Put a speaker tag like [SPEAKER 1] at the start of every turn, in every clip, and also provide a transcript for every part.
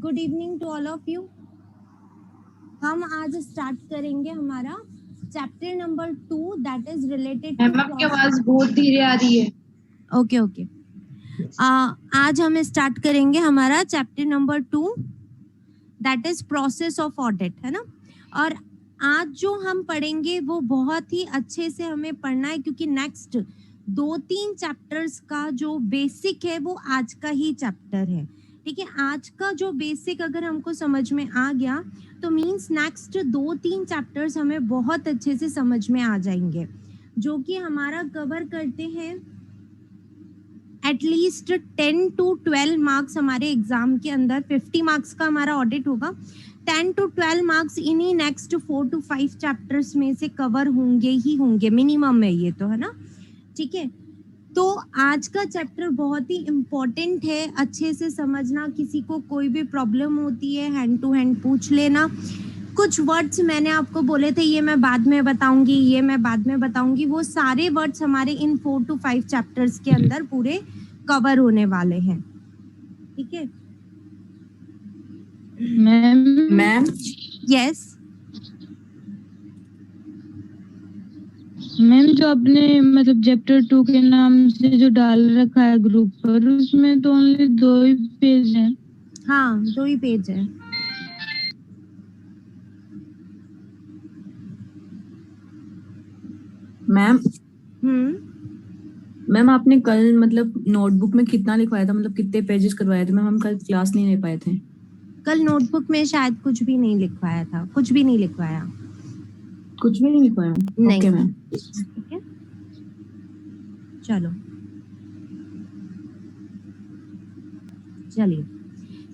[SPEAKER 1] Good evening to all of you. हम आज start करेंगे हमारा chapter number 2 that is related
[SPEAKER 2] ma'am आपकी आवाज बहुत धीरे आ रही है।
[SPEAKER 1] ओके। आज हम स्टार्ट करेंगे हमारा chapter number 2 that is process of audit, है ना। और आज जो हम पढ़ेंगे वो बहुत ही अच्छे से हमें पढ़ना है, क्योंकि नेक्स्ट 2-3 चैप्टर्स का जो बेसिक है वो आज का ही चैप्टर है। ठीक है, आज का जो बेसिक अगर हमको समझ में आ गया तो मीन्स नेक्स्ट 2-3 चैप्टर्स हमें बहुत अच्छे से समझ में आ जाएंगे, जो कि हमारा कवर करते हैं एटलीस्ट 10 to 12 मार्क्स हमारे एग्जाम के अंदर। 50 मार्क्स का हमारा ऑडिट होगा, 10 to 12 मार्क्स इन्हीं नेक्स्ट 4 to 5 चैप्टर्स में से कवर होंगे ही होंगे, मिनिमम है ये तो, है ना। ठीक है, तो आज का चैप्टर बहुत ही इम्पोर्टेंट है, अच्छे से समझना। किसी को कोई भी प्रॉब्लम होती है हैंड टू हैंड पूछ लेना। कुछ वर्ड्स मैंने आपको बोले थे ये मैं बाद में बताऊंगी, वो सारे वर्ड्स हमारे इन 4 to 5 चैप्टर्स के अंदर पूरे कवर होने वाले हैं। ठीक है
[SPEAKER 2] मैम
[SPEAKER 1] यस
[SPEAKER 3] मैम, जो आपने मतलब चैप्टर 2 के नाम से जो डाल रखा है ग्रुप पर, उसमें तो ओनली 2 ही पेज हैं।
[SPEAKER 1] हाँ, 2 ही पेज है।
[SPEAKER 2] मैम आपने कल मतलब नोटबुक में कितना लिखवाया था, मतलब कितने पेजेस करवाए थे? मैम हम कल क्लास नहीं ले पाए थे।
[SPEAKER 1] कल नोटबुक में शायद कुछ भी नहीं लिखवाया था, कुछ भी नहीं लिखवाया। नहीं।
[SPEAKER 2] Okay ma'am.
[SPEAKER 1] ठीक है, चलो चलिए,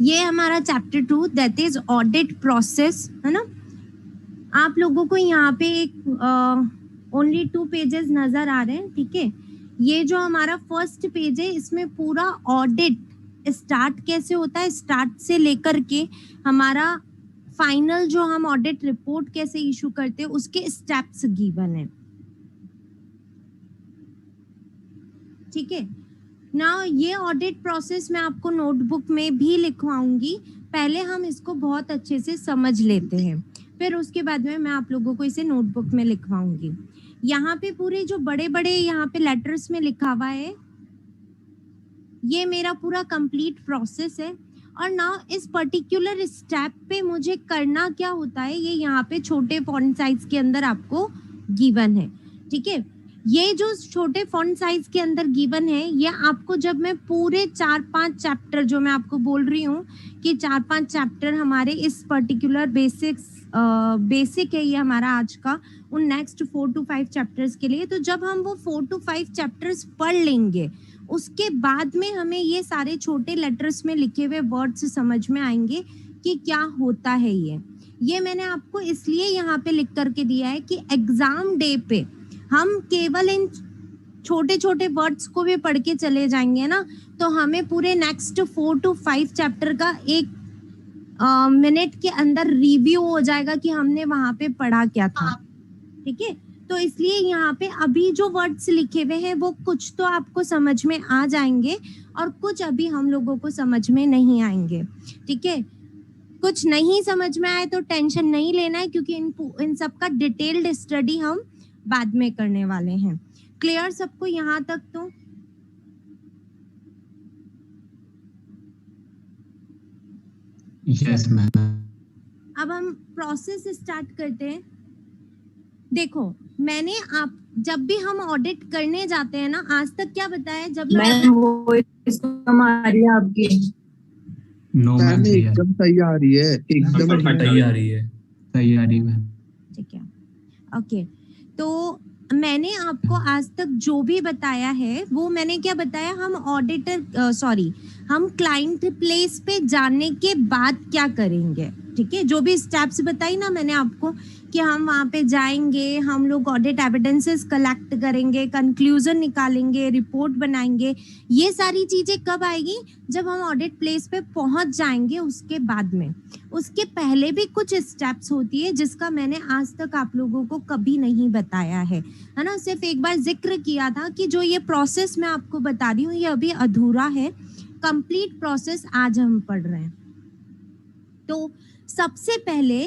[SPEAKER 1] ये हमारा chapter 2 that is audit process, है ना। आप लोगों को यहाँ पे एक ओनली 2 पेजेस नजर आ रहे हैं। ठीक है, ये जो हमारा फर्स्ट पेज है इसमें पूरा ऑडिट स्टार्ट कैसे होता है, स्टार्ट से लेकर के हमारा फाइनल जो हम ऑडिट रिपोर्ट कैसे इशू करते हैं उसके स्टेप्स गिवन है। ठीक है ना, ये ऑडिट प्रोसेस मैं आपको नोटबुक में भी लिखवाऊंगी। पहले हम इसको बहुत अच्छे से समझ लेते हैं, फिर उसके बाद में मैं आप लोगों को इसे नोटबुक में लिखवाऊंगी। यहाँ पे पूरे जो बड़े बड़े यहाँ पे लेटर्स में लिखा हुआ है, ये मेरा पूरा कंप्लीट प्रोसेस है। और नाउ इस पर्टिकुलर स्टेप पे मुझे करना क्या होता है, ये यहाँ पे छोटे फॉन्ट साइज के अंदर आपको गिवन है। ठीक है, ये जो छोटे फॉन्ट साइज के अंदर गिवन है, ये आपको जब मैं पूरे 4-5 चैप्टर जो मैं आपको बोल रही हूँ कि 4-5 चैप्टर हमारे इस पर्टिकुलर बेसिक है ये हमारा आज का, उन नेक्स्ट 4 to 5 चैप्टर्स के लिए। तो जब हम वो 4 to 5 चैप्टर्स पढ़ लेंगे उसके बाद में हमें ये सारे छोटे लेटर्स में लिखे हुए वर्ड्स समझ में आएंगे कि क्या होता है। ये मैंने आपको इसलिए यहाँ पे लिख करके दिया है कि एग्जाम डे पे हम केवल इन छोटे छोटे वर्ड्स को भी पढ़ के चले जाएंगे ना, तो हमें पूरे नेक्स्ट 4 to 5 चैप्टर का एक मिनट के अंदर रिव्यू हो जाएगा कि हमने वहां पे पढ़ा क्या था। ठीक है, तो इसलिए यहाँ पे अभी जो वर्ड्स लिखे हुए हैं वो कुछ तो आपको समझ में आ जाएंगे और कुछ अभी हम लोगों को समझ में नहीं आएंगे। ठीक है, कुछ नहीं समझ में आए तो टेंशन नहीं लेना है, क्योंकि इन सब का डिटेल्ड स्टडी हम बाद में करने वाले हैं। क्लियर सबको यहाँ तक? तो
[SPEAKER 4] यस मैम।
[SPEAKER 1] अब हम प्रोसेस स्टार्ट करते हैं। देखो, मैंने आप जब भी हम ऑडिट करने जाते हैं ना, आज तक क्या बताया, जब
[SPEAKER 2] मैम वॉइस कम आ रही है आपकी।
[SPEAKER 4] नो मैम,
[SPEAKER 5] एकदम सही आ रही है, एकदम
[SPEAKER 4] सही आ रही है मैम।
[SPEAKER 1] ठीक है, ओके। तो मैंने आपको आज तक जो भी बताया है वो मैंने क्या बताया, हम क्लाइंट प्लेस पे जाने के बाद क्या करेंगे। ठीक है, जो भी स्टेप्स बताई ना मैंने आपको कि हम वहाँ पे जाएंगे, हम लोग ऑडिट एविडेंसेस कलेक्ट करेंगे, कंक्लूजन निकालेंगे, रिपोर्ट बनाएंगे, ये सारी चीजें कब आएगी, जब हम ऑडिट प्लेस पे पहुंच जाएंगे उसके बाद में। उसके पहले भी कुछ स्टेप्स होती है जिसका मैंने आज तक आप लोगों को कभी नहीं बताया है ना। सिर्फ एक बार जिक्र किया था कि जो ये प्रोसेस मैं आपको बता रही हूँ ये अभी अधूरा है, कंप्लीट प्रोसेस आज हम पढ़ रहे हैं। तो सबसे पहले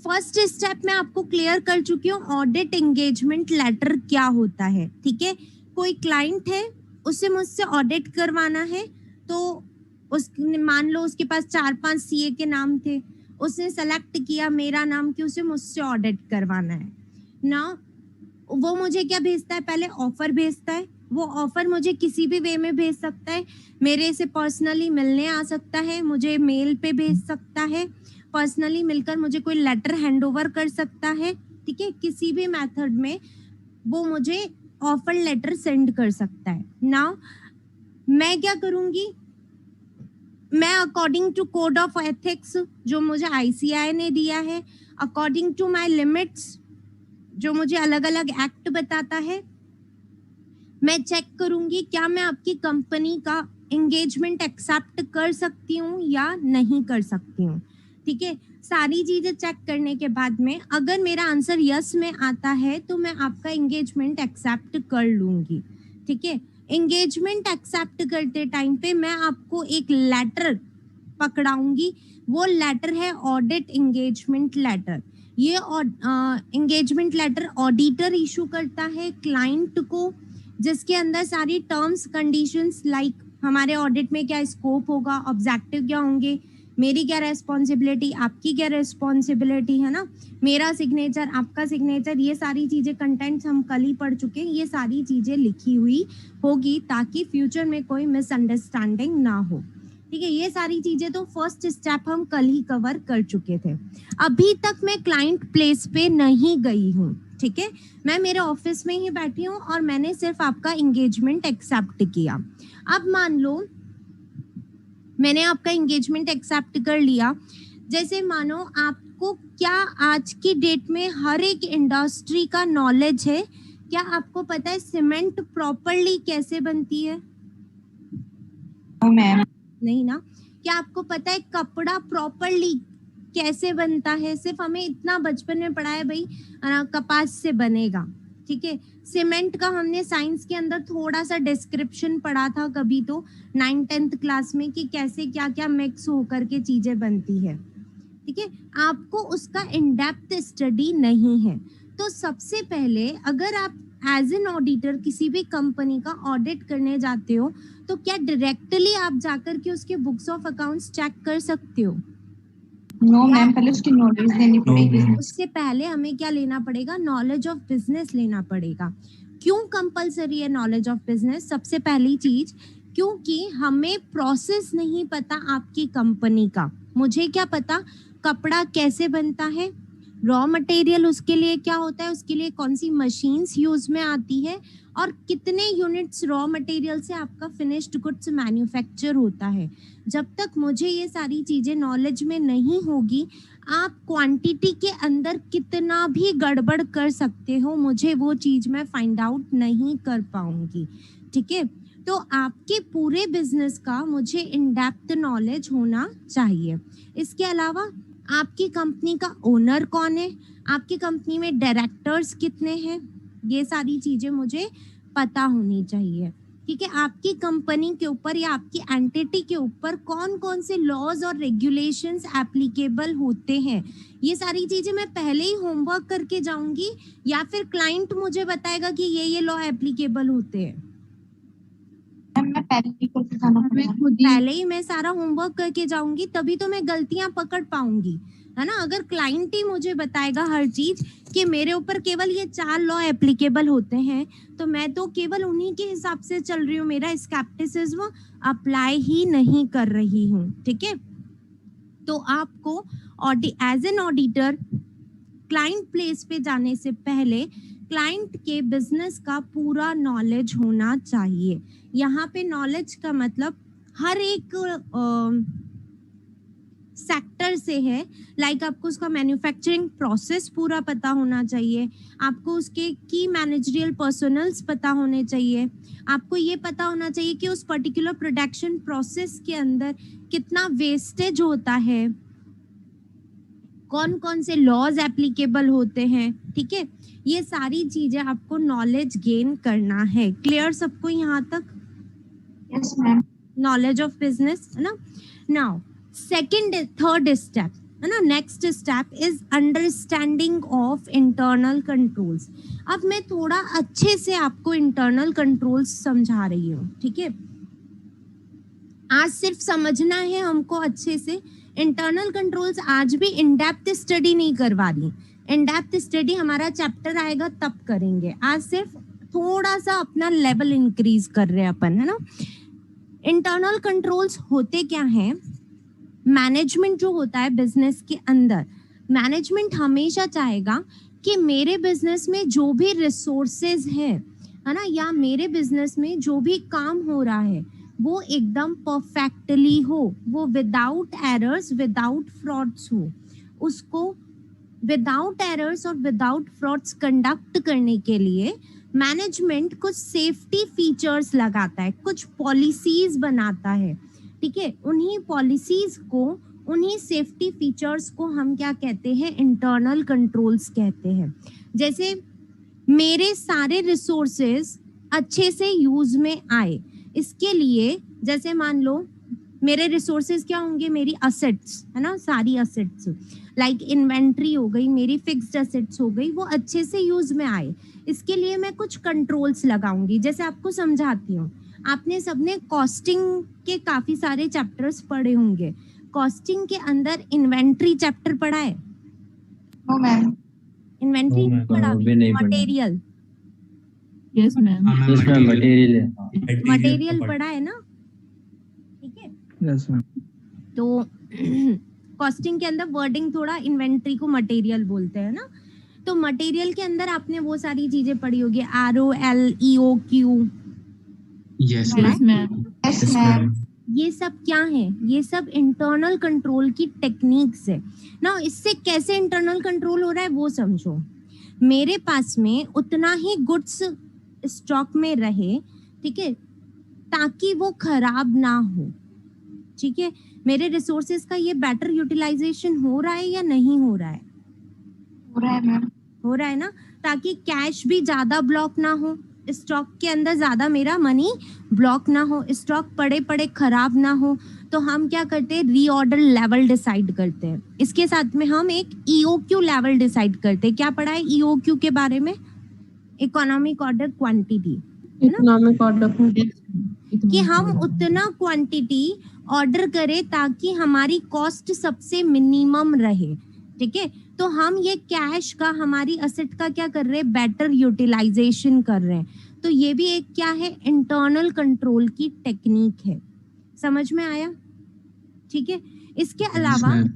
[SPEAKER 1] फर्स्ट स्टेप मैं आपको क्लियर कर चुकी हूँ, ऑडिट एंगेजमेंट लेटर क्या होता है। ठीक है, कोई क्लाइंट है, उसे मुझसे ऑडिट करवाना है, तो उस मान लो उसके पास 4-5 सीए के नाम थे, उसने सेलेक्ट किया मेरा नाम कि उसे मुझसे ऑडिट करवाना है ना। वो मुझे क्या भेजता है, पहले ऑफर भेजता है। वो ऑफर मुझे किसी भी वे में भेज सकता है, मेरे से पर्सनली मिलने आ सकता है, मुझे मेल पे भेज सकता है, पर्सनली मिलकर मुझे कोई लेटर हैंड ओवर कर सकता है। ठीक है, किसी भी मेथड में वो मुझे ऑफर लेटर सेंड कर सकता है। नाउ मैं क्या करूंगी, मैं according to code of ethics जो मुझे आईसीआई ने दिया है, अकॉर्डिंग टू माय लिमिट्स जो मुझे अलग अलग एक्ट बताता है, मैं चेक करूंगी क्या मैं आपकी कंपनी का एंगेजमेंट एक्सेप्ट कर सकती हूँ या नहीं कर सकती हूँ। ठीक है, सारी चीजें चेक करने के बाद में अगर मेरा आंसर यस में आता है तो मैं आपका एंगेजमेंट एक्सेप्ट कर लूंगी। ठीक है, एंगेजमेंट एक्सेप्ट करते टाइम पे मैं आपको एक लेटर पकड़ाऊंगी, वो लेटर है ऑडिट एंगेजमेंट लेटर। ये एंगेजमेंट लेटर ऑडिटर इशू करता है क्लाइंट को, जिसके अंदर सारी टर्म्स कंडीशंस लाइक हमारे ऑडिट में क्या स्कोप होगा, ऑब्जेक्टिव क्या होंगे, मेरी क्या रेस्पॉन्सिबिलिटी, आपकी क्या रेस्पॉन्सिबिलिटी है ना, मेरा सिग्नेचर, आपका सिग्नेचर, ये सारी चीजें कंटेंट्स हम कल ही पढ़ चुके हैं, ये सारी चीजें लिखी हुई होगी ताकि फ्यूचर में कोई मिसअंडरस्टैंडिंग ना हो। ठीक है, ये सारी चीजें तो फर्स्ट स्टेप हम कल ही कवर कर चुके थे। अभी तक मैं क्लाइंट प्लेस पे नहीं गई हूँ। ठीक है, मैं मेरे ऑफिस में ही बैठी हूँ और मैंने सिर्फ आपका एंगेजमेंट एक्सेप्ट किया। अब मान लो मैंने आपका एंगेजमेंट एक्सेप्ट कर लिया, जैसे मानो आपको क्या आज की डेट में हर एक इंडस्ट्री का नॉलेज है, क्या आपको पता है सीमेंट प्रॉपरली कैसे बनती है?
[SPEAKER 6] मैम
[SPEAKER 1] नहीं ना। क्या आपको पता है कपड़ा प्रॉपरली कैसे बनता है? सिर्फ हमें इतना बचपन में पढ़ाया भाई कपास से बनेगा। ठीक है, सीमेंट का हमने साइंस के अंदर थोड़ा सा डिस्क्रिप्शन पढ़ा था कभी तो 9th-10th क्लास में कि कैसे क्या क्या मिक्स होकर के चीजें बनती है। ठीक है, आपको उसका इन डेप्थ स्टडी नहीं है। तो सबसे पहले अगर आप एज एन ऑडिटर किसी भी कंपनी का ऑडिट करने जाते हो तो क्या डायरेक्टली आप जाकर के उसके बुक्स ऑफ अकाउंट्स चेक कर सकते हो?
[SPEAKER 6] नो मैम, पहले उसकी नॉलेज लेनी पड़ेगी।
[SPEAKER 4] मैम।
[SPEAKER 1] उससे पहले हमें क्या लेना पड़ेगा? नॉलेज ऑफ बिजनेस लेना पड़ेगा। क्यों कंपलसरी है नॉलेज ऑफ बिजनेस? सबसे पहली चीज क्योंकि हमें प्रोसेस नहीं पता आपकी कंपनी का। मुझे क्या पता कपड़ा कैसे बनता है, रॉ मटेरियल उसके लिए क्या होता है, उसके लिए कौन सी मशीन्स यूज में आती है और कितने यूनिट्स रॉ मटेरियल से आपका फिनिश्ड गुड्स मैन्युफैक्चर होता है। जब तक मुझे ये सारी चीजें नॉलेज में नहीं होगी, आप क्वांटिटी के अंदर कितना भी गड़बड़ कर सकते हो, मुझे वो चीज मैं फाइंड आउट नहीं कर पाऊंगी। ठीक है, तो आपके पूरे बिजनेस का मुझे इन डेप्थ नॉलेज होना चाहिए। इसके अलावा आपकी कंपनी का ओनर कौन है, आपकी कंपनी में डायरेक्टर्स कितने हैं, ये सारी चीजें मुझे पता होनी चाहिए। ठीक है, आपकी कंपनी के ऊपर या आपकी एंटिटी के ऊपर कौन कौन से लॉज और रेगुलेशंस एप्लीकेबल होते हैं, ये सारी चीजें मैं पहले ही होमवर्क करके जाऊंगी या फिर क्लाइंट मुझे बताएगा कि ये लॉ एप्लीकेबल होते हैं?
[SPEAKER 6] मैं पहले ही करके जाना पड़ेगा।
[SPEAKER 1] पहले ही मैं सारा होमवर्क करके जाऊंगी, तभी तो मैं गलतियां पकड़ पाऊंगी, है ना। अगर क्लाइंट ही मुझे बताएगा हर चीज कि मेरे ऊपर केवल ये 4 लॉ एप्लीकेबल होते हैं, तो मैं तो केवल उन्हीं के हिसाब से चल रही हूँ, मेरा स्केप्टिसिज्म अप्लाई ही नहीं कर रही हूँ। ठीक है, तो आपको as an auditor client place पे जाने से पहले क्लाइंट के बिजनेस का पूरा नॉलेज होना चाहिए। यहाँ पे नॉलेज का मतलब हर एक सेक्टर से है, लाइक आपको उसका मैन्युफैक्चरिंग प्रोसेस पूरा पता होना चाहिए, आपको उसके की मैनेजरियल पर्सनल्स पता होने चाहिए, आपको ये पता होना चाहिए कि उस पर्टिकुलर प्रोडक्शन प्रोसेस के अंदर कितना वेस्टेज होता है, कौन कौन से लॉज एप्लीकेबल होते हैं। ठीक है, ये सारी चीजें आपको नॉलेज गेन करना है। क्लियर सबको यहाँ तक?
[SPEAKER 6] Yes ma'am.
[SPEAKER 1] Knowledge of business, है ना। नाउ सेकंड थर्ड स्टेप है ना, next step is understanding of internal controls. अब मैं थोड़ा अच्छे से आपको इंटरनल कंट्रोल्स समझा रही हूँ, ठीक है। आज सिर्फ समझना है हमको अच्छे से। इंटरनल कंट्रोल्स आज भी इन डेप्थ स्टडी नहीं करवा रही, इन डेप्थ स्टडी हमारा चैप्टर आएगा तब करेंगे। आज सिर्फ थोड़ा सा अपना लेवल इंक्रीज कर रहे हैं अपन, है ना। इंटरनल कंट्रोल्स होते क्या हैं? मैनेजमेंट जो होता है बिजनेस के अंदर, मैनेजमेंट हमेशा चाहेगा कि मेरे बिजनेस में जो भी रिसोर्सेज है ना, या मेरे बिजनेस में जो भी काम हो रहा है वो एकदम परफेक्टली हो, वो विदाउट एरर्स विदाउट फ्रॉड्स हो। उसको विदाउट एरर्स और विदाउट फ्रॉड्स कंडक्ट करने के लिए मैनेजमेंट कुछ सेफ्टी फीचर्स लगाता है, कुछ पॉलिसीज बनाता है, ठीक है। उन्हीं पॉलिसीज को, उन्हीं सेफ्टी फीचर्स को हम क्या कहते हैं? इंटरनल कंट्रोल्स कहते हैं। जैसे मेरे सारे रिसोर्सेज अच्छे से यूज में आए, इसके लिए जैसे मान लो मेरे रिसोर्सेज क्या होंगे? मेरी असेट्स, है ना, सारी असेट्स लाइक इन्वेंट्री हो गई, मेरी फिक्स्ड असेट्स हो गई, वो अच्छे से यूज में आए। इसके लिए मैं कुछ कंट्रोल्स लगाऊंगी। जैसे आपको समझाती हूँ, आपने सबने कॉस्टिंग के काफी सारे चैप्टर्स पढ़े होंगे। कॉस्टिंग के अंदर इन्वेंट्री चैप्टर पढ़ा है?
[SPEAKER 6] No ma'am.
[SPEAKER 1] Inventory
[SPEAKER 4] No, ma'am.
[SPEAKER 1] पढ़ा?
[SPEAKER 7] भी नहीं पढ़ा।
[SPEAKER 1] Material,
[SPEAKER 2] yes ma'am.
[SPEAKER 7] इसमें मटेरियल है।
[SPEAKER 1] मटेरियल पढ़ा है ना, ठीक है।
[SPEAKER 5] Yes ma'am.
[SPEAKER 1] तो कॉस्टिंग के अंदर वर्डिंग थोड़ा इन्वेंट्री को मटेरियल बोलते हैं ना। तो मटेरियल के अंदर आपने वो सारी चीजें पढ़ी होगी, ROLEOQ,
[SPEAKER 4] Yes,
[SPEAKER 1] पढ़ा
[SPEAKER 4] ma'am.
[SPEAKER 2] Yes ma'am.
[SPEAKER 6] Yes
[SPEAKER 4] Yes,
[SPEAKER 6] ma'am.
[SPEAKER 4] ma'am.
[SPEAKER 1] ये सब क्या है? ये सब इंटरनल कंट्रोल की टेक्निक्स है ना। इससे कैसे इंटरनल कंट्रोल हो रहा है वो समझो। मेरे पास में उतना ही गुड्स स्टॉक में रहे, ठीक है, ताकि वो खराब ना हो, ठीक है। मेरे रिसोर्सेज का ये बेटर यूटिलाइजेशन हो रहा है या नहीं हो रहा है?
[SPEAKER 6] हो रहा है मैम।
[SPEAKER 1] हो रहा है ना, ताकि कैश भी ज्यादा ब्लॉक ना हो, स्टॉक के अंदर ज्यादा मेरा मनी ब्लॉक ना हो, स्टॉक पड़े पड़े खराब ना हो। तो हम क्या करते हैं? रीऑर्डर लेवल डिसाइड करते हैं। इसके साथ में हम एक EOQ लेवल डिसाइड करते हैं। क्या पढ़ा है EOQ के बारे में? Economic order quantity,
[SPEAKER 2] economic order
[SPEAKER 1] कि हम उतना क्वांटिटी ऑर्डर करें ताकि हमारी कॉस्ट सबसे मिनिमम रहे, ठीक है। तो हम ये कैश का, हमारी असेट का क्या कर रहे हैं? बेटर यूटिलाइजेशन कर रहे हैं। तो ये भी एक क्या है? इंटरनल कंट्रोल की टेक्निक है। समझ में आया? ठीक है। इसके अलावा
[SPEAKER 4] ma'am.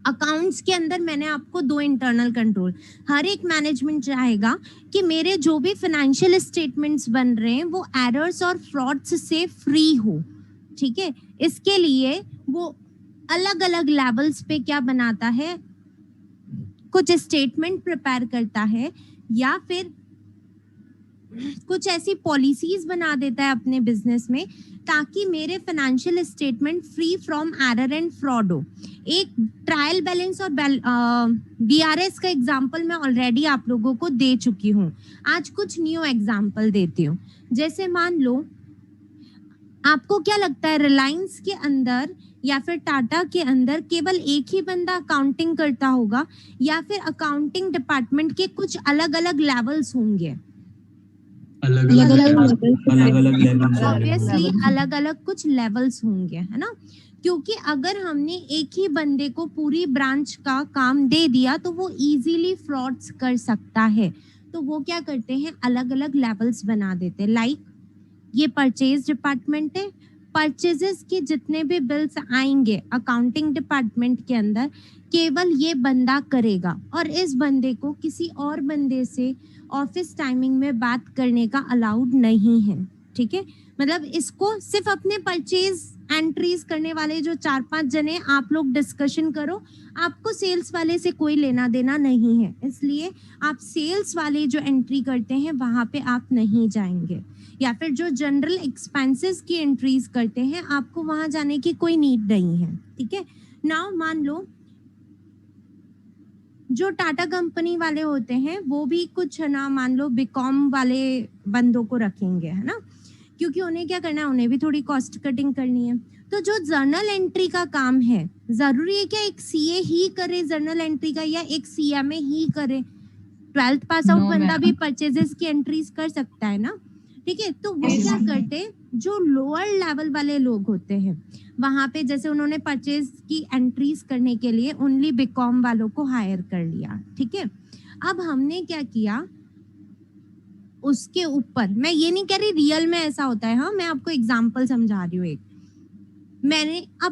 [SPEAKER 1] अकाउंट्स के अंदर मैंने आपको 2 इंटरनल कंट्रोल, हर एक मैनेजमेंट चाहेगा कि मेरे जो भी फाइनेंशियल स्टेटमेंट्स बन रहे हैं वो एरर्स और फ्रॉड्स से फ्री हो, ठीक है। इसके लिए वो अलग अलग लेवल्स पे क्या बनाता है? कुछ स्टेटमेंट प्रिपेयर करता है या फिर कुछ ऐसी पॉलिसीज बना देता है अपने बिजनेस में ताकि मेरे financial statement free from error and fraud हो। एक ट्रायल बैलेंस और BRS का एग्जांपल मैं ऑलरेडी आप लोगों को दे चुकी हूँ। आज कुछ न्यू एग्जांपल देती हूँ। जैसे मान लो, आपको क्या लगता है रिलायंस के अंदर या फिर टाटा के अंदर केवल एक ही बंदा अकाउंटिंग करता होगा, या फिर अकाउंटिंग डिपार्टमेंट के कुछ अलग अलग लेवल्स होंगे?
[SPEAKER 4] अलग अलग लेवल्स
[SPEAKER 1] ऑब्वियसली अलग अलग कुछ लेवल्स होंगे, है ना। क्योंकि अगर हमने एक ही बंदे को पूरी ब्रांच का काम दे दिया तो वो इजीली फ्रॉड्स कर सकता है। तो वो क्या करते हैं? अलग अलग लेवल्स बना देते हैं। लाइक ये परचेज डिपार्टमेंट है, परचेजेस के जितने भी बिल्स आएंगे अकाउंटिंग डिपार्टमेंट के अंदर केवल ये बंदा करेगा, और इस बंदे को किसी और बंदे से ऑफिस टाइमिंग में बात करने का अलाउड नहीं है, ठीक है। मतलब इसको सिर्फ अपने परचेज एंट्रीज करने वाले जो 4-5 जने आप लोग डिस्कशन करो, आपको सेल्स वाले से कोई लेना देना नहीं है। इसलिए आप सेल्स वाले जो एंट्री करते हैं वहां पे आप नहीं जाएंगे, या फिर जो जनरल एक्सपेंसेस की एंट्रीज करते हैं आपको वहां जाने की कोई नीड नहीं है, ठीक है। नाउ मान लो जो टाटा कंपनी वाले होते हैं वो भी कुछ है ना, मान लो बीकॉम वाले बंदों को रखेंगे, है ना, क्योंकि उन्हें क्या करना है, उन्हें भी थोड़ी कॉस्ट कटिंग करनी है। तो जो जर्नल एंट्री का काम है, जरूरी है क्या एक सीए ही करे जर्नल एंट्री का, या एक सीएमए ही करे? 12th पास आउट बंदा भी परचेजेस की एंट्रीज कर सकता है ना, ठीक है। तो वो क्या करते, जो लोअर लेवल वाले लोग होते हैं वहां पे, जैसे उन्होंने परचेज की एंट्रीज करने के लिए ओनली बीकॉम वालों को हायर कर लिया, ठीक है। अब हमने क्या किया, उसके ऊपर, मैं ये नहीं कह रही रियल में ऐसा होता है, हाँ मैं आपको एग्जांपल समझा रही हूँ एक।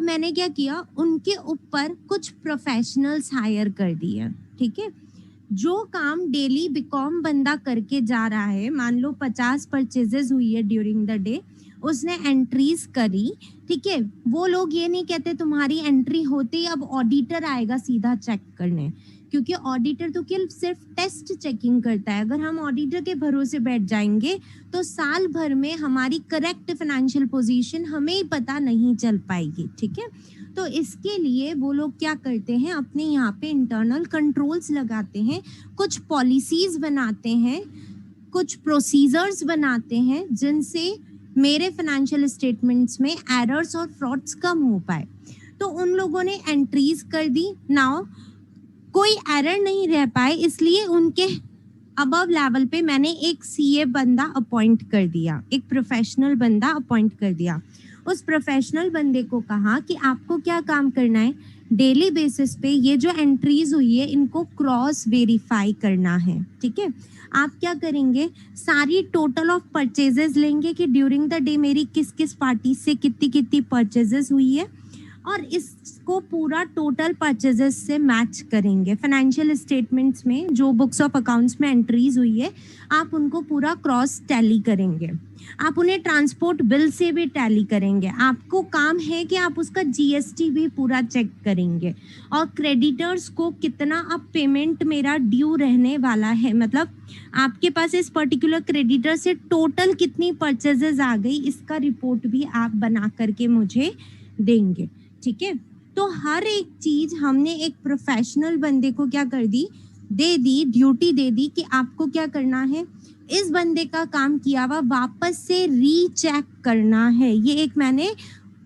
[SPEAKER 1] मैंने क्या किया, उनके ऊपर कुछ प्रोफेशनल्स हायर कर दिए, ठीक है। जो काम डेली बीकॉम बंदा करके जा रहा है, मान लो 50 परचेजेस हुई है ड्यूरिंग द डे, उसने एंट्रीज करी, ठीक है। वो लोग ये नहीं कहते तुम्हारी एंट्री होते ही अब ऑडिटर आएगा सीधा चेक करने, क्योंकि ऑडिटर तो केवल सिर्फ टेस्ट चेकिंग करता है। अगर हम ऑडिटर के भरोसे बैठ जाएंगे तो साल भर में हमारी करेक्ट फाइनेंशियल पोजीशन हमें ही पता नहीं चल पाएगी, ठीक है। तो इसके लिए वो लोग क्या करते हैं, अपने यहाँ पे इंटरनल कंट्रोल्स लगाते हैं, कुछ पॉलिसीज बनाते हैं, कुछ प्रोसीजर्स बनाते हैं, जिनसे मेरे फाइनेंशियल स्टेटमेंट्स में एरर्स और फ्रॉड्स कम हो पाए। तो उन लोगों ने एंट्रीज कर दी, नाउ कोई एरर नहीं रह पाए, इसलिए उनके अबव लेवल पे मैंने एक सीए बंदा अपॉइंट कर दिया, एक प्रोफेशनल बंदा अपॉइंट कर दिया। उस प्रोफेशनल बंदे को कहा कि आपको क्या काम करना है, डेली बेसिस पे ये जो एंट्रीज हुई है इनको क्रॉस वेरीफाई करना है, ठीक है। आप क्या करेंगे, सारी टोटल ऑफ परचेजेस लेंगे कि ड्यूरिंग द डे मेरी किस किस पार्टी से कितनी कितनी परचेजेस हुई है, और इसको पूरा टोटल परचेजेस से मैच करेंगे। फाइनेंशियल स्टेटमेंट्स में जो बुक्स ऑफ अकाउंट्स में एंट्रीज हुई है, आप उनको पूरा क्रॉस टैली करेंगे। आप उन्हें ट्रांसपोर्ट बिल से भी टैली करेंगे। आपको काम है कि आप उसका जीएसटी भी पूरा चेक करेंगे, और क्रेडिटर्स को कितना अब पेमेंट मेरा ड्यू रहने वाला है, मतलब आपके पास इस पर्टिकुलर क्रेडिटर से टोटल कितनी परचेजेस आ गई, इसका रिपोर्ट भी आप बना करके मुझे देंगे, ठीक है। तो हर एक चीज हमने एक प्रोफेशनल बंदे को क्या कर दी, दे दी, ड्यूटी दे दी कि आपको क्या करना है, इस बंदे का काम किया हुआ वापस से रीचेक करना है। ये एक मैंने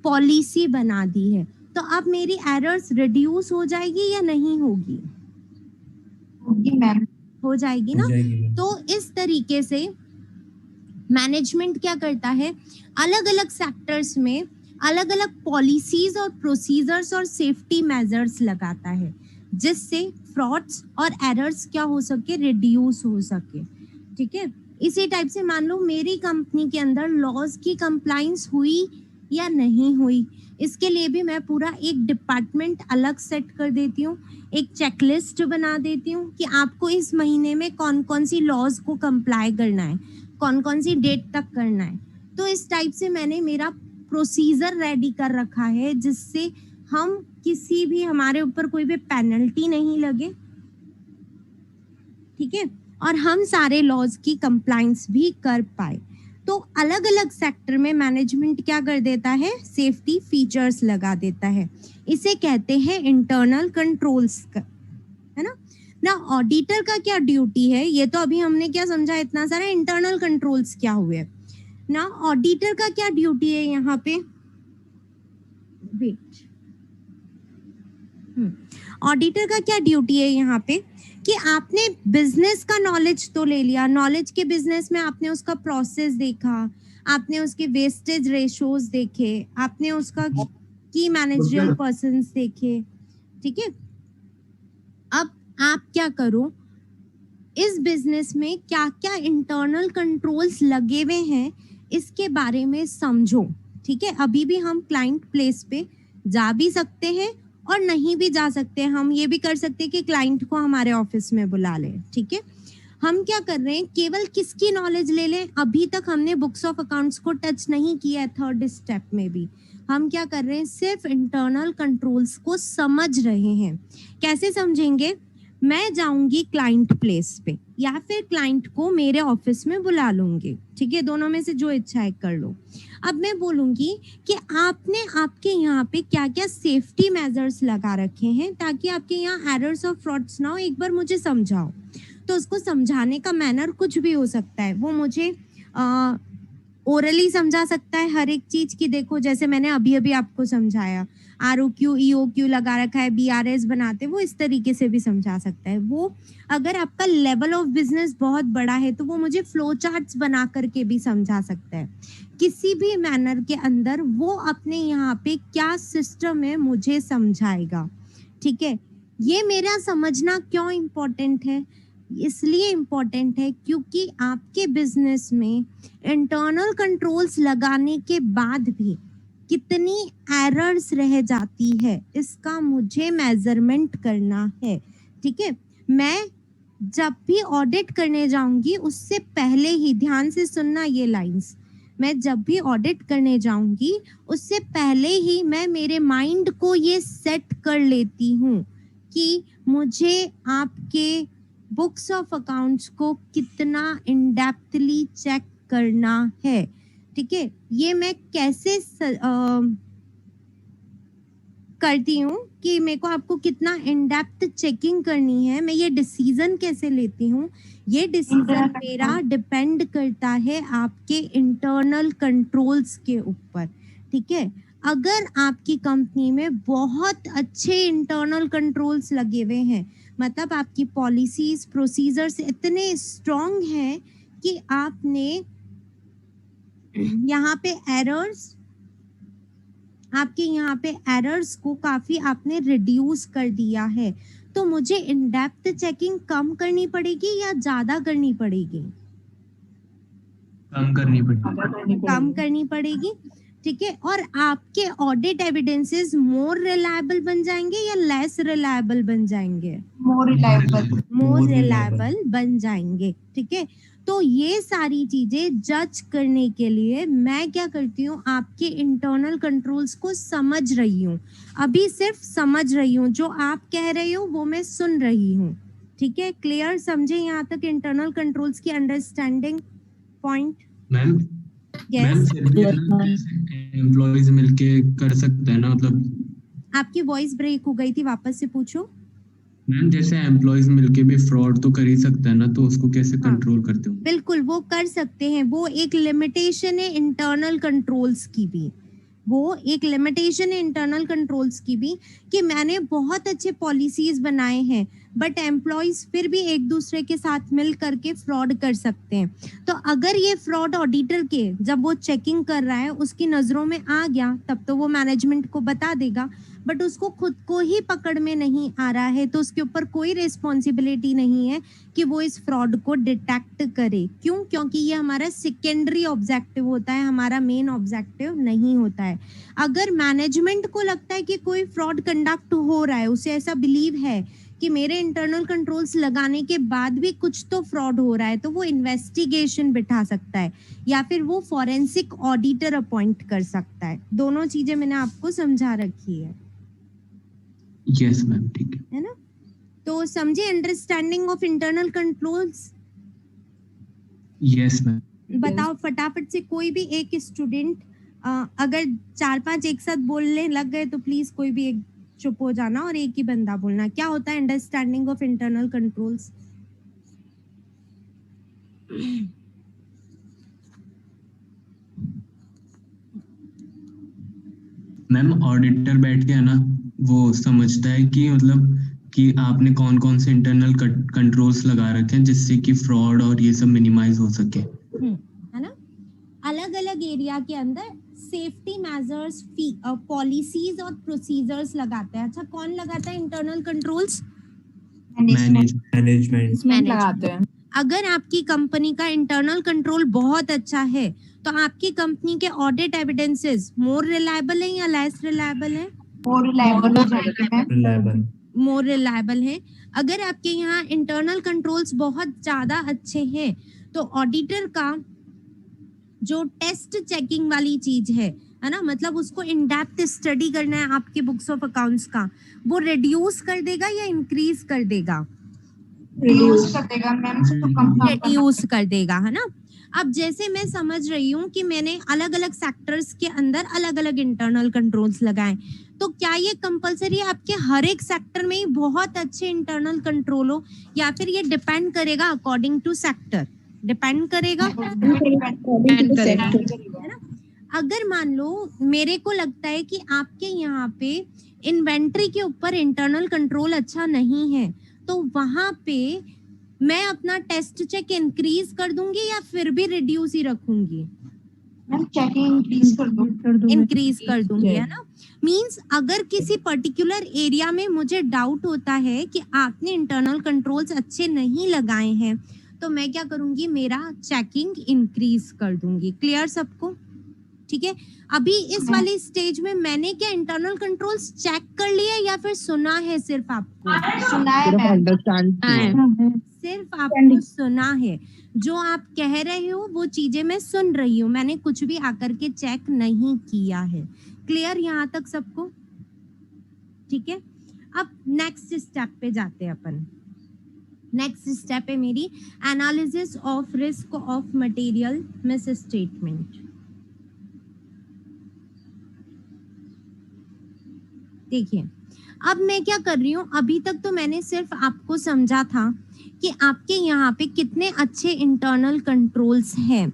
[SPEAKER 1] पॉलिसी बना दी है। तो अब मेरी एरर्स रिड्यूस हो जाएगी या नहीं होगी?
[SPEAKER 6] होगी मैम।
[SPEAKER 1] हो जाएगी ना। तो इस तरीके से मैनेजमेंट क्या करता है, अलग अलग सेक्टर्स में अलग अलग पॉलिसीज और प्रोसीजर्स और सेफ्टी मेजर्स लगाता है, जिससे फ्रॉड्स और एरर्स क्या हो सके, रिड्यूस हो सके, ठीक है। इसी टाइप से मान लो मेरी कंपनी के अंदर लॉज की कंप्लाइंस हुई या नहीं हुई, इसके लिए भी मैं पूरा एक डिपार्टमेंट अलग सेट कर देती हूँ, एक चेकलिस्ट बना देती हूँ कि आपको इस महीने में कौन कौन सी लॉज को कंप्लाई करना है, कौन कौन सी डेट तक करना है। तो इस टाइप से मैंने मेरा प्रोसीजर रेडी कर रखा है, जिससे हम किसी भी, हमारे ऊपर कोई भी पेनल्टी नहीं लगे, ठीक है, और हम सारे लॉज की कंप्लाइंस भी कर पाए। तो अलग अलग सेक्टर में मैनेजमेंट क्या कर देता है, सेफ्टी फीचर्स लगा देता है। इसे कहते हैं इंटरनल कंट्रोल्स, है ना। ना ऑडिटर का क्या ड्यूटी है, ये तो अभी हमने क्या समझा, इतना सारा इंटरनल कंट्रोल्स क्या हुए ना। ऑडिटर का क्या ड्यूटी है यहाँ पे, वेट, ऑडिटर का क्या ड्यूटी है यहाँ पे, कि आपने बिजनेस का नॉलेज तो ले लिया, नॉलेज के बिजनेस में आपने उसका प्रोसेस देखा, आपने उसके वेस्टेज रेशोज देखे, आपने उसका की मैनेजरियल पर्सन्स देखे, ठीक है। अब आप क्या करो, इस बिजनेस में क्या क्या इंटरनल कंट्रोल्स लगे हुए हैं इसके बारे में समझो, ठीक है। अभी भी हम क्लाइंट प्लेस पे जा भी सकते हैं और नहीं भी जा सकते हैं। हम ये भी कर सकते हैं कि क्लाइंट को हमारे ऑफिस में बुला लें, ठीक है। हम क्या कर रहे हैं, केवल किसकी नॉलेज ले लें, अभी तक हमने बुक्स ऑफ अकाउंट्स को टच नहीं किया है। थर्ड स्टेप में भी हम क्या कर रहे हैं, सिर्फ इंटरनल कंट्रोल्स को समझ रहे हैं। कैसे समझेंगे, मैं जाऊंगी क्लाइंट प्लेस पे या फिर क्लाइंट को मेरे ऑफिस में बुला लूंगी, ठीक है, दोनों में से जो इच्छा है कर लो। अब मैं बोलूंगी कि आपने आपके यहाँ पे क्या क्या सेफ्टी मेजर्स लगा रखे हैं ताकि आपके यहाँ एरर्स और फ्रॉड्स ना हो, एक बार मुझे समझाओ। तो उसको समझाने का मैनर कुछ भी हो सकता है, वो मुझे ओरली समझा सकता है हर एक चीज की। देखो जैसे मैंने अभी अभी आपको समझाया, ROQ EOQ लगा रखा है, BRS बनाते, वो इस तरीके से भी समझा सकता है। वो अगर आपका लेवल ऑफ बिजनेस बहुत बड़ा है तो वो मुझे फ्लो चार्ट्स बना करके भी समझा सकता है। किसी भी मैनर के अंदर वो अपने यहाँ पे क्या सिस्टम है मुझे समझाएगा। ठीक है, ये मेरा समझना क्यों इम्पोर्टेंट है? इसलिए इम्पोर्टेंट है क्योंकि आपके बिजनेस में इंटरनल कंट्रोल्स लगाने के बाद भी कितनी एरर्स रह जाती है, इसका मुझे मेजरमेंट करना है। ठीक है, मैं जब भी ऑडिट करने जाऊंगी उससे पहले ही, ध्यान से सुनना ये लाइंस, मैं जब भी ऑडिट करने जाऊंगी उससे पहले ही मैं मेरे माइंड को ये सेट कर लेती हूँ कि मुझे आपके बुक्स ऑफ अकाउंट्स को कितना इन डेप्थली चेक करना है। ठीक है, ये मैं कैसे करती हूँ कि मेरे को आपको कितना इन डेप्थ चेकिंग करनी है, मैं ये डिसीजन कैसे लेती हूँ, ये डिसीजन मेरा डिपेंड करता है आपके इंटरनल कंट्रोल्स के ऊपर। ठीक है, अगर आपकी कंपनी में बहुत अच्छे इंटरनल कंट्रोल्स लगे हुए हैं, मतलब आपकी पॉलिसीज प्रोसीजर्स इतने स्ट्रॉन्ग हैं कि आपने यहाँ पे एरर्स, आपके यहाँ पे एरर्स को काफी आपने रिड्यूस कर दिया है, तो मुझे इन डेप्थ चेकिंग कम करनी पड़ेगी या ज्यादा करनी पड़ेगी?
[SPEAKER 4] कम करनी पड़ेगी।
[SPEAKER 1] कम करनी पड़ेगी। ठीक है, और आपके ऑडिट एविडेंसेस मोर रिलायबल बन जाएंगे या लेस रिलायबल बन जाएंगे?
[SPEAKER 6] More reliable.
[SPEAKER 1] मोर रिलायबल बन जाएंगे। ठीक है, तो ये सारी चीजें जज करने के लिए मैं क्या करती हूँ, आपके इंटरनल कंट्रोल्स को समझ रही हूँ, अभी सिर्फ समझ रही हूँ, जो आप कह रहे हो वो मैं सुन रही हूँ। ठीक है, क्लियर? समझे यहाँ तक इंटरनल कंट्रोल्स की understanding point?
[SPEAKER 4] Ma'am ma'am employees मिलके कर सकते हैं ना, मतलब
[SPEAKER 1] आपकी वॉइस ब्रेक हो गई थी, वापस से पूछो।
[SPEAKER 4] मैम जैसे एम्प्लॉइज मिलके भी फ्रॉड तो कर ही सकते हैं ना, तो उसको कैसे
[SPEAKER 1] हाँ,
[SPEAKER 4] कंट्रोल करते हो?
[SPEAKER 1] बिल्कुल वो कर सकते हैं, वो एक लिमिटेशन है इंटरनल कंट्रोल्स की भी, वो एक लिमिटेशन है इंटरनल कंट्रोल्स की भी, कि मैंने बहुत अच्छे पॉलिसीज बनाए हैं बट एम्प्लॉइज फिर भी एक दूसरे के साथ मिल करके फ्रॉड कर सकते हैं। तो अगर ये फ्रॉड ऑडिटर के जब वो चेकिंग कर रहा है उसकी नजरों में आ गया तब तो वो मैनेजमेंट को बता देगा, बट उसको खुद को ही पकड़ में नहीं आ रहा है तो उसके ऊपर कोई रिस्पॉन्सिबिलिटी नहीं है कि वो इस फ्रॉड को डिटेक्ट करे। क्यों? क्योंकि ये हमारा सेकेंडरी ऑब्जेक्टिव होता है, हमारा मेन ऑब्जेक्टिव नहीं होता है। अगर मैनेजमेंट को लगता है कि कोई फ्रॉड कंडक्ट हो रहा है, उसे ऐसा बिलीव है कि मेरे इंटरनल कंट्रोल्स लगाने के बाद भी कुछ तो फ्रॉड हो रहा है, तो वो इन्वेस्टिगेशन बिठा सकता है या फिर वो फॉरेंसिक ऑडिटर अपॉइंट कर सकता है। दोनों चीजें मैंने आपको समझा रखी है।
[SPEAKER 4] यस मैम, ठीक
[SPEAKER 1] है ना? तो समझे understanding of internal controls?
[SPEAKER 4] Yes ma'am.
[SPEAKER 1] बताओ फटाफट से, कोई भी एक स्टूडेंट, अगर 4-5 एक साथ बोलने लग गए तो प्लीज कोई भी एक चुप हो जाना और एक ही बंदा बोलना। क्या होता है understanding of internal controls?
[SPEAKER 4] Ma'am auditor बैठ के है ना, वो समझता है कि मतलब कि आपने कौन कौन से इंटरनल कंट्रोल्स लगा रखे हैं जिससे कि फ्रॉड और ये सब मिनिमाइज हो सके,
[SPEAKER 1] है ना? अलग अलग एरिया के अंदर सेफ्टी मेजर्स, पॉलिसीज और प्रोसीजर्स लगाते हैं। अच्छा, कौन लगाता है इंटरनल कंट्रोल्स?
[SPEAKER 7] मैनेजमेंट
[SPEAKER 6] लगाते हैं।
[SPEAKER 1] अगर आपकी कंपनी का इंटरनल कंट्रोल बहुत अच्छा है तो आपकी कंपनी के ऑडिट एविडेंसेस मोर रिलायबल है या लेस रिलायबल है?
[SPEAKER 6] मोर रिलायबल हो जाते हैं।
[SPEAKER 1] मोर रिलायबल है। अगर आपके यहाँ इंटरनल कंट्रोल्स बहुत ज्यादा अच्छे हैं तो ऑडिटर का जो टेस्ट चेकिंग वाली चीज है ना, मतलब उसको इन डेप्थ स्टडी करना है आपके बुक्स ऑफ अकाउंट्स का, वो रिड्यूस कर देगा या इंक्रीज कर देगा?
[SPEAKER 6] रिड्यूस कर देगा मैम, तो कम
[SPEAKER 1] रिड्यूस कर देगा, है ना? अब जैसे मैं समझ रही हूँ कि मैंने अलग अलग सेक्टर्स के अंदर अलग अलग इंटरनल कंट्रोल्स लगाए, तो क्या ये कंपलसरी आपके हर एक सेक्टर में ही बहुत अच्छे इंटरनल कंट्रोल हो या फिर ये डिपेंड करेगा अकॉर्डिंग टू सेक्टर? डिपेंड करेगा, है ना? अगर मान लो मेरे को लगता है कि आपके यहाँ पे इन्वेंट्री के ऊपर इंटरनल कंट्रोल अच्छा नहीं है, तो वहां पे मैं अपना टेस्ट चेक इंक्रीज कर दूंगी या फिर भी रिड्यूस ही रखूंगी?
[SPEAKER 6] मैम चेकिंग इंक्रीज कर दो।
[SPEAKER 1] इंक्रीज कर दूंगी, है ना? मींस अगर किसी पर्टिकुलर एरिया में मुझे डाउट होता है कि आपने इंटरनल कंट्रोल्स अच्छे नहीं लगाए हैं, तो मैं क्या करूंगी, मेरा चेकिंग इंक्रीज कर दूंगी। क्लियर सबको? ठीक है। अभी इस वाली स्टेज में मैंने क्या इंटरनल कंट्रोल्स चेक कर लिए या फिर सुना है सिर्फ आपको?
[SPEAKER 6] सुना है
[SPEAKER 5] सिर्फ
[SPEAKER 6] मैम।
[SPEAKER 5] अंडरस्टैंड किया।
[SPEAKER 1] सिर्फ आपको सुना है। जो आप कह रहे हो वो चीजें मैं सुन रही हूँ, मैंने कुछ भी आकर के चेक नहीं किया है। क्लियर यहाँ तक सबको? ठीक है। अब नेक्स्ट स्टेप पे जाते हैं अपन। नेक्स्ट स्टेप है मेरी analysis of risk of material miss statement. देखिए, अब मैं क्या कर रही हूँ, अभी तक तो मैंने सिर्फ आपको समझा था कि आपके यहाँ पे कितने अच्छे इंटरनल कंट्रोल्स हैं।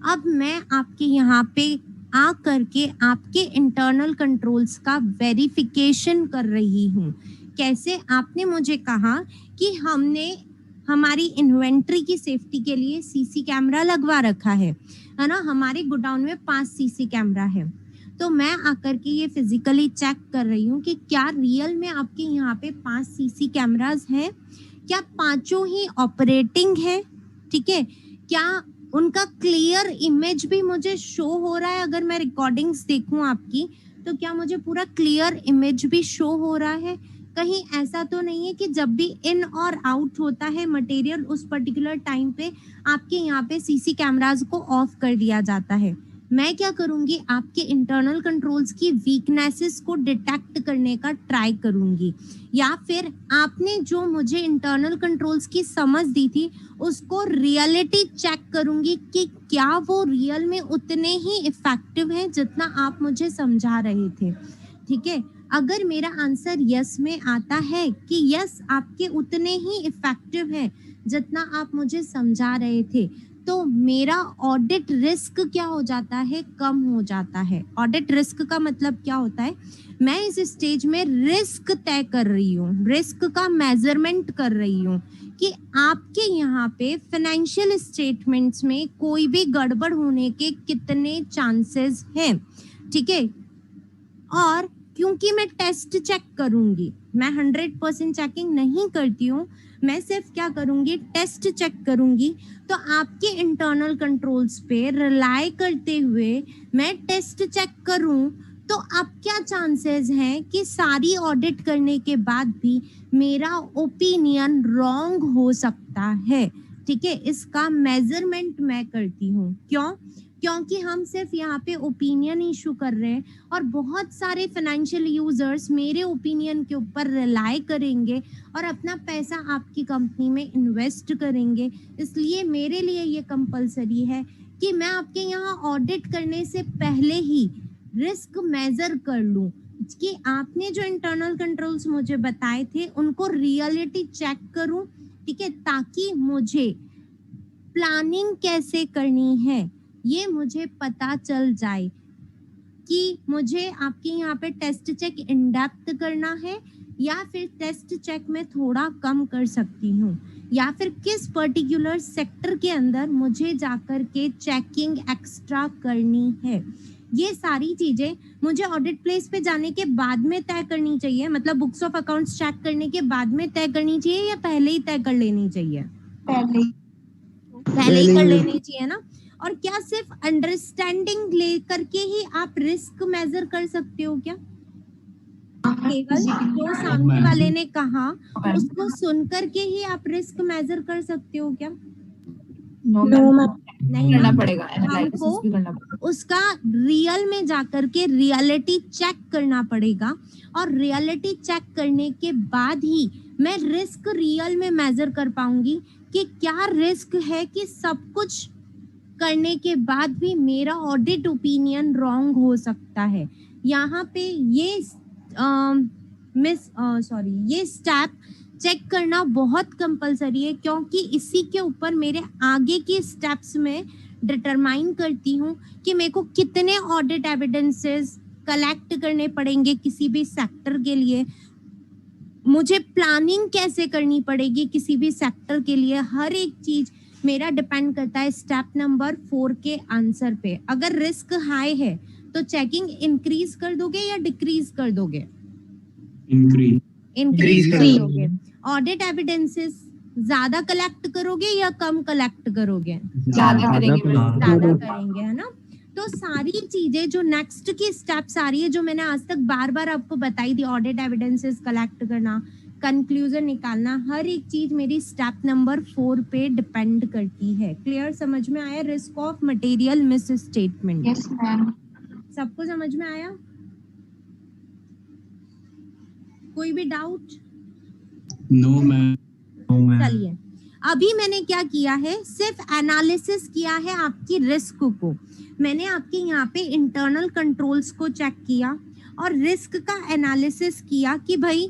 [SPEAKER 1] अब मैं आपके यहाँ पे आ करके आपके इंटरनल कंट्रोल्स का वेरिफिकेशन कर रही हूँ। कैसे? आपने मुझे कहा कि हमने हमारी इन्वेंट्री की सेफ्टी के लिए सीसी कैमरा लगवा रखा है ना? हमारे गोडाउन में 5 सीसी कैमरा है। तो मैं आकर के ये फिजिकली चेक कर रही हूँ कि क्या रियल में आपके यहाँ पे 5 सीसी कैमरास हैं, क्या पांचों ही ऑपरेटिंग है? ठीक है। क्या उनका क्लियर इमेज भी मुझे शो हो रहा है? अगर मैं रिकॉर्डिंग्स देखूं आपकी, तो क्या मुझे पूरा क्लियर इमेज भी शो हो रहा है? कहीं ऐसा तो नहीं है कि जब भी इन और आउट होता है मटेरियल, उस पर्टिकुलर टाइम पे आपके यहाँ पे सीसी कैमरास को ऑफ कर दिया जाता है? मैं क्या करूंगी, आपके इंटरनल कंट्रोल्स की वीकनेसेस को डिटेक्ट करने का ट्राई करूंगी, या फिर आपने जो मुझे इंटरनल कंट्रोल्स की समझ दी थी उसको रियलिटी चेक करूंगी कि क्या वो रियल में उतने ही इफेक्टिव हैं जितना आप मुझे समझा रहे थे। ठीक है। अगर मेरा आंसर यस में आता है कि यस आपके उतने ही इफेक्टिव हैं जितना आप मुझे समझा रहे थे, तो मेरा ऑडिट रिस्क क्या हो जाता है, कम हो जाता है। ऑडिट रिस्क का मतलब क्या होता है, मैं इस स्टेज में रिस्क तय कर रही हूँ, रिस्क का मेजरमेंट कर रही हूँ कि आपके यहाँ पे फाइनेंशियल स्टेटमेंट्स में कोई भी गड़बड़ होने के कितने चांसेस हैं। ठीक है। और क्योंकि मैं टेस्ट चेक करूंगी, मैं 100% चेकिंग नहीं करती हूँ, मैं सिर्फ क्या करूंगी, टेस्ट चेक करूंगी। तो आपके इंटरनल कंट्रोल्स पे रिलाई करते हुए मैं टेस्ट चेक करूं, तो अब क्या चांसेस हैं कि सारी ऑडिट करने के बाद भी मेरा ओपिनियन रॉन्ग हो सकता है। ठीक है। इसका मेजरमेंट मैं करती हूँ। क्यों? क्योंकि हम सिर्फ यहाँ पे ओपिनियन इशू कर रहे हैं और बहुत सारे फाइनेंशियल यूजर्स मेरे ओपिनियन के ऊपर रिलाई करेंगे और अपना पैसा आपकी कंपनी में इन्वेस्ट करेंगे। इसलिए मेरे लिए ये कंपलसरी है कि मैं आपके यहाँ ऑडिट करने से पहले ही रिस्क मेजर कर लूं कि आपने जो इंटरनल कंट्रोल्स मुझे बताए थे उनको रियलिटी चेक करूं। ठीक है। ताकि मुझे प्लानिंग कैसे करनी है ये मुझे पता चल जाए कि मुझे आपके यहाँ पे टेस्ट चेक इन डेप्थ करना है या फिर टेस्ट चेक में थोड़ा कम कर सकती हूँ, या फिर किस पर्टिकुलर सेक्टर के अंदर मुझे जाकर के चेकिंग एक्स्ट्रा करनी है। ये सारी चीजें मुझे ऑडिट प्लेस पे जाने के बाद में तय करनी चाहिए, मतलब बुक्स ऑफ अकाउंट्स चेक करने के बाद में तय करनी चाहिए या पहले ही तय कर लेनी चाहिए? पहले ही कर लेनी चाहिए ना। और क्या सिर्फ अंडरस्टैंडिंग लेकर के ही आप रिस्क मेजर कर सकते हो क्या? केवल जो सामने वाले ने कहा उसको सुनकर के ही आप रिस्क मेजर कर सकते हो क्या? नहीं
[SPEAKER 6] करना
[SPEAKER 1] ना।
[SPEAKER 6] पड़ेगा, एनालिसिस
[SPEAKER 1] हमको
[SPEAKER 6] भी करना पड़ेगा।
[SPEAKER 1] उसका रियल में जाकर के रियलिटी चेक करना पड़ेगा और रियलिटी चेक करने के बाद ही मैं रिस्क रियल में मेजर कर पाऊंगी कि क्या रिस्क है कि सब कुछ करने के बाद भी मेरा ऑडिट ओपिनियन रॉन्ग हो सकता है। यहाँ पे ये ये स्टेप चेक करना बहुत कंपलसरी है, क्योंकि इसी के ऊपर मेरे आगे के स्टेप्स में डिटरमाइन करती हूँ कि मेरे को कितने ऑडिट एविडेंसेस कलेक्ट करने पड़ेंगे किसी भी सेक्टर के लिए, मुझे प्लानिंग कैसे करनी पड़ेगी किसी भी सेक्टर के लिए। हर एक चीज मेरा डिपेंड करता है स्टेप नंबर 4 के आंसर पे। अगर रिस्क हाई है तो चेकिंग इंक्रीज कर दोगे या डिक्रीज कर दोगे?
[SPEAKER 4] इंक्रीज।
[SPEAKER 1] इंक्रीज कर
[SPEAKER 5] Increase.
[SPEAKER 1] दोगे। ऑडिट एविडेंसेस ज्यादा कलेक्ट करोगे या कम कलेक्ट करोगे?
[SPEAKER 6] ज्यादा करेंगे मैम।
[SPEAKER 1] ज्यादा करेंगे, है ना। तो सारी चीजें जो नेक्स्ट की स्टेप्स आ रही है, जो मैंने आज तक बार बार आपको बताई थी, ऑडिट एविडेंसेस कलेक्ट करना, कंक्लूजन निकालना, हर एक चीज मेरी स्टेप नंबर 4 पे डिपेंड करती है। क्लियर, समझ में आया? Risk of material miss statement
[SPEAKER 6] yes ma'am.
[SPEAKER 1] सबको समझ में आया? कोई भी डाउट?
[SPEAKER 4] No ma'am.
[SPEAKER 1] चलिए, अभी मैंने क्या किया है, सिर्फ एनालिसिस किया है आपकी रिस्क को। मैंने आपके यहाँ पे इंटरनल कंट्रोल्स को चेक किया और रिस्क का एनालिसिस किया कि भाई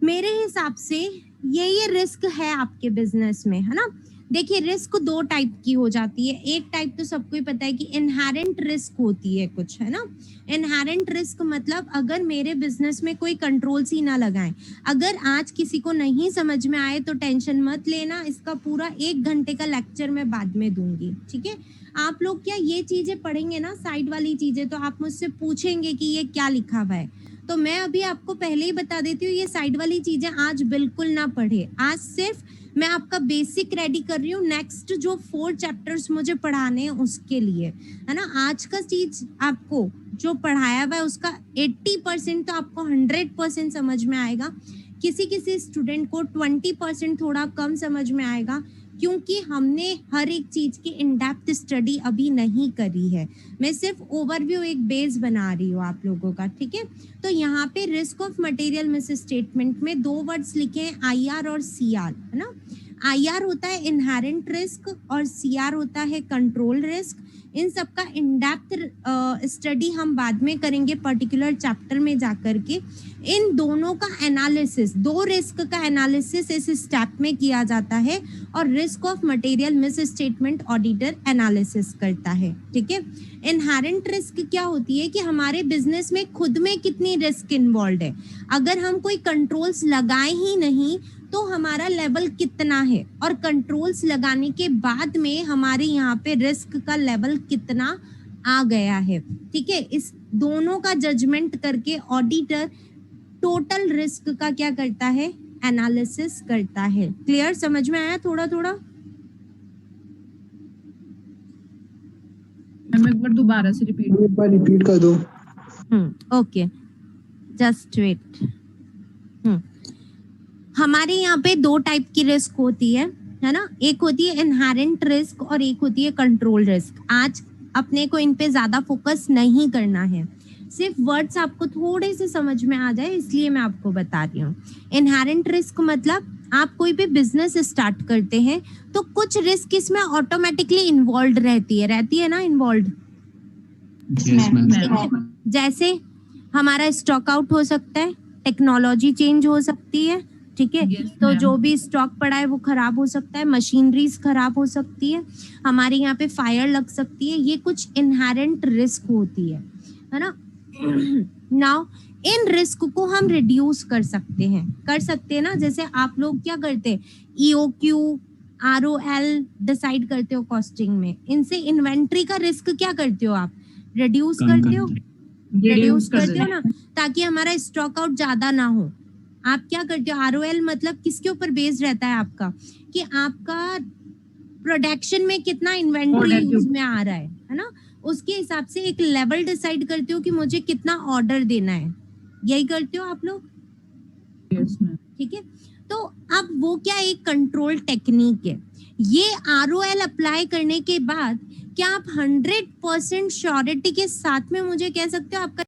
[SPEAKER 1] मेरे हिसाब से ये रिस्क है आपके बिजनेस में, है ना। देखिए, रिस्क 2 टाइप की हो जाती है। एक टाइप तो सबको ही पता है कि इनहेरेंट रिस्क होती है कुछ, है ना। इनहेरेंट रिस्क मतलब अगर मेरे बिजनेस में कोई कंट्रोल्स ही ना लगाएं, अगर आज किसी को नहीं समझ में आए तो टेंशन मत लेना, इसका पूरा 1 घंटे का लेक्चर मैं बाद में दूंगी, ठीक है। आप लोग क्या ये चीजें पढ़ेंगे ना, साइड वाली चीजें, तो आप मुझसे पूछेंगे कि ये क्या लिखा हुआ है, तो मैं अभी आपको पहले ही बता देती हूँ, ये साइड वाली चीजें आज बिल्कुल ना पढ़े। आज सिर्फ मैं आपका बेसिक रेडी कर रही हूँ नेक्स्ट जो 4 चैप्टर्स मुझे पढ़ाने हैं उसके लिए, है ना। आज का चीज आपको जो पढ़ाया हुआ है उसका 80% तो आपको 100% समझ में आएगा। किसी किसी स्टूडेंट को 20% थोड़ा कम समझ में आएगा, क्योंकि हमने हर एक चीज की इन डेप्थ स्टडी अभी नहीं करी है। मैं सिर्फ ओवरव्यू, एक बेस बना रही हूँ आप लोगों का, ठीक है। तो यहाँ पे risk of material miss statement में 2 वर्ड्स लिखे हैं, IR और CR, है ना। IR होता है इनहेरेंट रिस्क और CR होता है कंट्रोल रिस्क। इन सब का इन डेप्थ स्टडी हम बाद में करेंगे पर्टिकुलर चैप्टर में जाकर के। इन दोनों का एनालिसिस, 2 रिस्क का एनालिसिस इस स्टेप में किया जाता है और risk of material miss statement auditor analysis करता है, ठीक है। इनहेरेंट रिस्क क्या होती है कि हमारे बिजनेस में खुद में कितनी रिस्क इन्वॉल्व है, अगर हम कोई कंट्रोल्स लगाए ही नहीं तो हमारा लेवल कितना है, और कंट्रोल्स लगाने के बाद में हमारे यहाँ पे रिस्क का लेवल कितना आ गया है, ठीक है। इस दोनों का जजमेंट करके ऑडिटर टोटल रिस्क का क्या करता है, एनालिसिस करता है। क्लियर, समझ में आया थोड़ा थोड़ा?
[SPEAKER 2] मैम एक बार दोबारा से रिपीट।
[SPEAKER 5] एक बार रिपीट कर दो।
[SPEAKER 1] Okay, just wait. हमारे यहाँ पे 2 टाइप की रिस्क होती है ना। एक होती है इनहेरेंट रिस्क और एक होती है कंट्रोल रिस्क। आज अपने को इन पे ज्यादा फोकस नहीं करना है, सिर्फ वर्ड्स आपको थोड़े से समझ में आ जाए इसलिए मैं आपको बता रही हूँ। इनहेरेंट रिस्क मतलब आप कोई भी बिजनेस स्टार्ट करते हैं तो कुछ रिस्क इसमें ऑटोमेटिकली इन्वॉल्व रहती है ना, इन्वॉल्व।
[SPEAKER 4] Yes ma'am.
[SPEAKER 1] जैसे हमारा स्टॉक आउट हो सकता है, टेक्नोलॉजी चेंज हो सकती है, ठीक है।
[SPEAKER 2] Yes,
[SPEAKER 1] तो
[SPEAKER 2] ma'am.
[SPEAKER 1] जो भी स्टॉक पड़ा है वो खराब हो सकता है, मशीनरीज खराब हो सकती है, हमारे यहाँ पे फायर लग सकती है, ये कुछ इनहेरेंट रिस्क होती है ना। नाउ इन रिस्क को हम रिड्यूस कर सकते हैं ना। जैसे आप लोग क्या करते हैं, EOQ ROL डिसाइड करते हो कॉस्टिंग में, इनसे इन्वेंट्री का रिस्क क्या करते हो आप, रिड्यूस करते हो, रिड्यूस करते हो ना, ताकि हमारा स्टॉक आउट ज्यादा ना हो। आप क्या करते हो, ROL मतलब किसके ऊपर बेस्ड रहता है आपका, कि आपका प्रोडक्शन में कितना इन्वेंट्री यूज में आ रहा है ना, उसके हिसाब से एक लेवल डिसाइड करते हो कि मुझे कितना ऑर्डर देना है, यही करते हो आप लोग, ठीक है। तो अब वो क्या एक कंट्रोल टेक्निक है। ये ROL अप्लाई करने के बाद क्या आप 100% श्योरिटी के साथ में मुझे कह सकते हो आपका